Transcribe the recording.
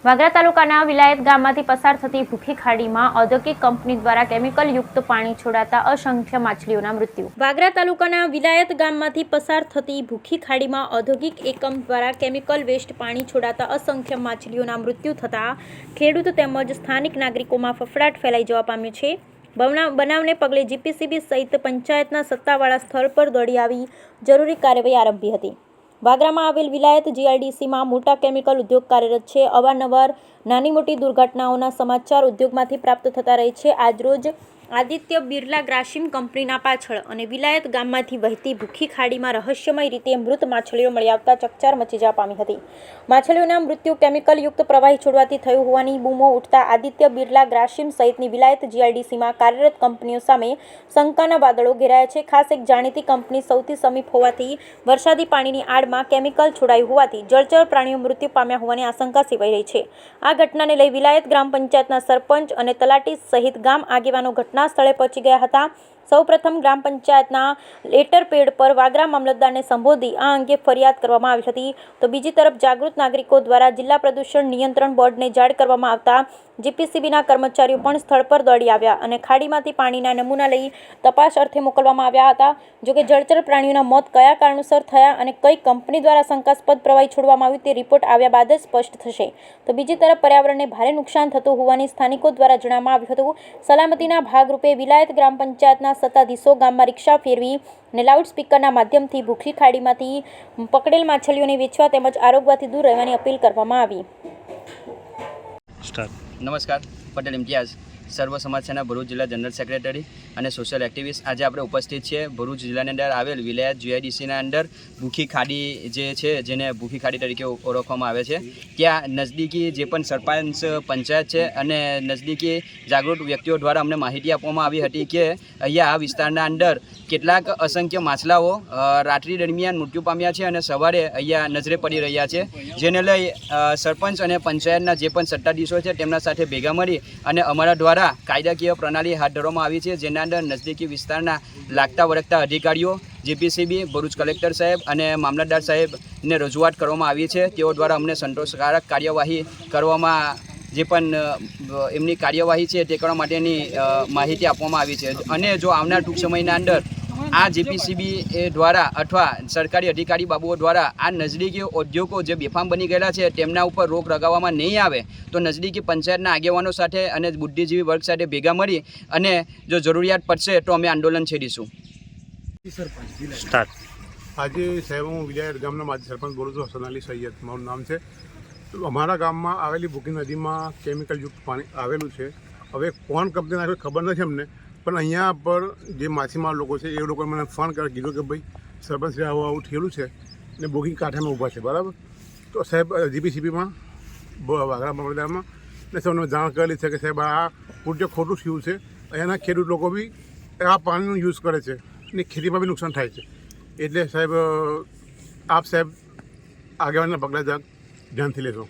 વાગરા તાલુકાના વિલાયત ગામમાંથી પસાર થતી ભૂખી ખાડીમાં ઔદ્યોગિક કંપની દ્વારા કેમિકલ યુક્ત પાણી છોડાતા અસંખ્ય માછલીઓના મૃત્યુ. વાગરા તાલુકાના વિલાયત ગામમાંથી પસાર થતી ભૂખી ખાડીમાં ઔદ્યોગિક એકમ દ્વારા કેમિકલ વેસ્ટ પાણી છોડાતા અસંખ્ય માછલીઓના મૃત્યુ થતાં ખેડૂત તેમજ સ્થાનિક નાગરિકોમાં ફફડાટ ફેલાઈ જવા પામ્યો છે. બનાવને પગલે જીપીસીબી સહિત પંચાયતના સત્તાવાળા સ્થળ પર દોડી આવી જરૂરી કાર્યવાહી આરંભી હતી. વાગરામાં આવેલ વિલાયત જીઆઈડીસીમાં મોટા કેમિકલ ઉદ્યોગ કાર્યરત છે. અવારનવાર નાની મોટી દુર્ઘટનાઓના સમાચાર ઉદ્યોગમાંથી પ્રાપ્ત થતા રહે છે. આજરોજ આદિત્ય બિરલા ગ્રાસિમ કંપનીના પાછળ અને વિલાયત ગામમાંથી વહેતી ભૂખી ખાડીમાં રહસ્યમય રીતે મૃત માછલીઓ મળી આવતા ચકચાર મચી જવા પામી હતી. માછલીઓના મૃત્યુ કેમિકલ યુક્ત પ્રવાહી છોડવાથી થયું હોવાની બૂમો ઉઠતા આદિત્ય બિરલા ગ્રાસિમ સહિતની વિલાયત જીઆઈડીસીમાં કાર્યરત કંપનીઓ સામે શંકાના વાદળો ઘેરાયા છે. ખાસ એક જાણીતી કંપની સૌથી સમીપ હોવાથી વરસાદી પાણીની આડમાં કેમિકલ છોડાયું હોવાથી જળચર પ્રાણીઓ મૃત્યુ પામ્યા હોવાની આશંકા સેવાઈ રહી છે. આ ઘટનાને લઈ વિલાયત ગ્રામ પંચાયતના સરપંચ અને તલાટી સહિત ગામ આગેવાનો ઘટના સ્થળે પહોંચી ગયા હતા. સૌપ્રથમ ગ્રામ પંચાયતના લેટર પેડ પર વાગરા મામલતદારને સંબોધી આ અંગે ફરિયાદ કરવામાં આવી હતી. તો બીજી તરફ જાગૃત નાગરિકો દ્વારા જિલ્લા પ્રદૂષણ નિયંત્રણ બોર્ડને જાણ કરવામાં આવતા જીપીસીબીના કર્મચારીઓ પણ સ્થળ પર દોડી આવ્યા અને ખાડીમાંથી પાણીના નમૂના લઈ તપાસ અર્થે મોકલવામાં આવ્યા હતા. જોકે જળચર પ્રાણીઓના મોત કયા કારણોસર થયા અને કઈ કંપની દ્વારા શંકાસ્પદ પ્રવાહી છોડવામાં આવ્યું તે રિપોર્ટ આવ્યા બાદ જ સ્પષ્ટ થશે. તો બીજી તરફ પર્યાવરણને ભારે નુકસાન થતું હોવાની સ્થાનિકો દ્વારા જણાવવામાં આવ્યું હતું. સલામતીના ભાગરૂપે વિલાયત ગ્રામ પંચાયતના સત્તાધીશો ગામમાં રિક્ષા ફેરવી અને લાઉડ સ્પીકરના માધ્યમથી ભૂખી ખાડીમાંથી પકડેલ માછલીઓને વેચવા તેમજ આરોગવાથી દૂર રહેવાની અપીલ કરવામાં આવી. નમસ્કાર, પટેલ ઇમ્તિયાઝ, સર્વ સમાજ સેના ભરૂચ જિલ્લા જનરલ સેક્રેટરી અને સોશિયલ એક્ટિવિસ્ટ. આજે આપણે ઉપસ્થિત છીએ ભરૂચ જિલ્લાની અંદર આવેલ વિલાયત જીઆઈડીસીના અંદર ભૂખી ખાડી જે છે, જેને ભૂખી ખાડી તરીકે ઓળખવામાં આવે છે, ત્યાં નજદીકી જે પણ સરપંચ પંચાયત છે અને નજદીકી જાગૃત વ્યક્તિઓ દ્વારા અમને માહિતી આપવામાં આવી હતી કે અહીંયા આ વિસ્તારના અંદર કેટલાક અસંખ્ય માછલાઓ રાત્રિ દરમિયાન મૃત્યુ પામ્યા છે અને સવારે અહીંયા નજરે પડી રહ્યા છે. જેને લઈ સરપંચ અને પંચાયતના જે પણ સત્તાધીશો છે તેમના સાથે ભેગા મળી અને અમારા દ્વારા કાયદાકીય પ્રણાલી હાથ ધરવામાં આવી છે. જેના અંદર નજદીકી વિસ્તારના લાગતા વળગતા અધિકારીઓ, જીપીસીબી, ભરૂચ કલેક્ટર સાહેબ અને મામલતદાર સાહેબને રજૂઆત કરવામાં આવી છે. તેઓ દ્વારા અમને સંતોષકારક કાર્યવાહી કરવામાં જે પણ એમની કાર્યવાહી છે તે કરવા માટેની માહિતી આપવામાં આવી છે. અને જો આવનાર ટૂંક સમયના અંદર આ જીપીસીબી દ્વારા અથવા સરકારી અધિકારી બાબુઓ દ્વારા આ નજદીકી ઉદ્યોગો જે બેફામ બની ગયેલા છે તેમના ઉપર રોક લગાવવામાં નહીં આવે તો નજદીકી પંચાયતના આગેવાનો સાથે અને બુદ્ધિજીવી વર્ગ સાથે ભેગા મળી અને જો જરૂરિયાત પડશે તો અમે આંદોલન છેડીશું. આજે સાહેબ હું વિલાયત ગામના માજી સરપંચ બોલું છું. હસન અલી સૈયદ મારું નામ છે. અમારા ગામમાં આવેલી ભૂખી નદીમાં કેમિકલયુક્ત પાણી આવેલું છે. હવે કોણ કંપની નાખે ખબર નથી અમને, પણ અહીંયા પર જે માછીમાર લોકો છે એ લોકોએ મને ફોન કરી કીધું કે ભાઈ સરપંચ આવું આવું થયેલું છે ને ભૂખી કાંઠામાં ઊભા છે, બરાબર. તો સાહેબ જીપીસીબીમાં વાગરા મામલતદારમાં ને સૌને જાણ કરેલી છે કે સાહેબ આ ઉદ્યોગ ખોટું થયું છે. અહીંયાના ખેડૂત લોકો બી આ પાણીનો યુઝ કરે છે ને ખેતીમાં બી નુકસાન થાય છે. એટલે સાહેબ આપ સાહેબ આગેવાનના પગલાં ધ્યાનથી લેશો.